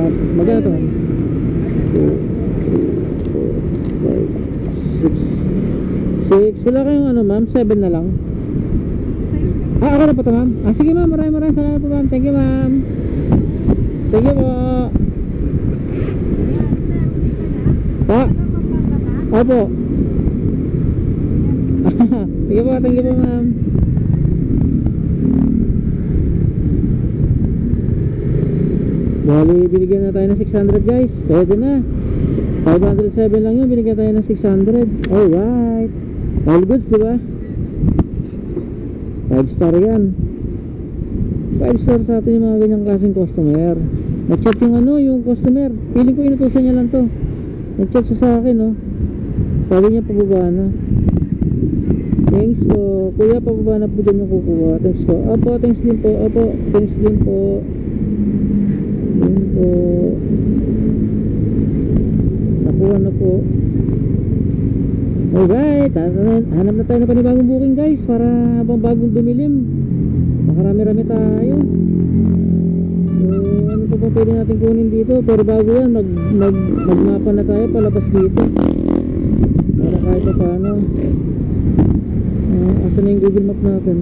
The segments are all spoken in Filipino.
magkano to? 2, 3, 4, 5, 6. Wala kayong ano ma'am? 7 na lang? Ako na po to ma'am. Sige ma'am, maraming salamat po ma'am. Thank you ma'am. Thank you po. Opo. Sige po, thank you po ma'am. Bali, binigyan na tayo ng 600 guys. Pwede na. 507 lang yun, binigyan tayo ng 600. Alright. All goods, diba? 5 star yan. 5 star sa atin yung mga ganyang klaseng customer. Nag-chat yung ano, yung customer. Feeling ko inutusan niya lang to. Nag-chat siya sa akin, no. Sabi niya pababa na. Thanks po. Kuya, pababa na po dyan yung kukuha. Thanks po. Opo, thanks din po. Opo, thanks din po. Yun po. Nakuha na po. Alright, hanap na tayo ng panibagong booking guys, para habang bagong dumilim makarami-rami tayo. So ano pa ba pwede natin kunin dito, pero bago yan magmapa na tayo palabas dito para kahit pa paano asa na yung Google Map natin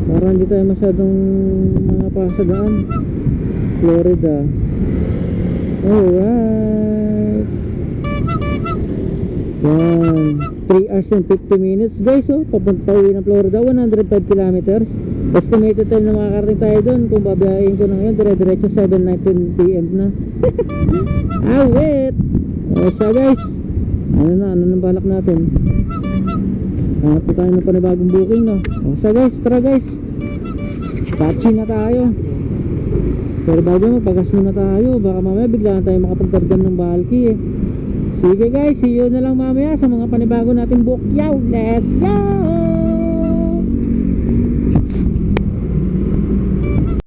para hindi tayo masyadong mga pasadaan. Florida. Alright, yan, 3 hours and 50 minutes guys. Oh, papunta uwi ng Florida, 105 kilometers. Estimated time na makakarating tayo doon kung babiyahin ko na ngayon dire-diretso 7:19 PM na. Wait. O siya guys, ano nang balak natin? Hanap tayo ng panibagong booking, no? O siya guys, tara guys, taxi na tayo. Pero bago magpagas muna tayo, baka mamaya biglaan tayo makapagkargan ng bulky eh. Sige guys, see you na lang mamaya sa mga panibago nating book. Yo, let's go!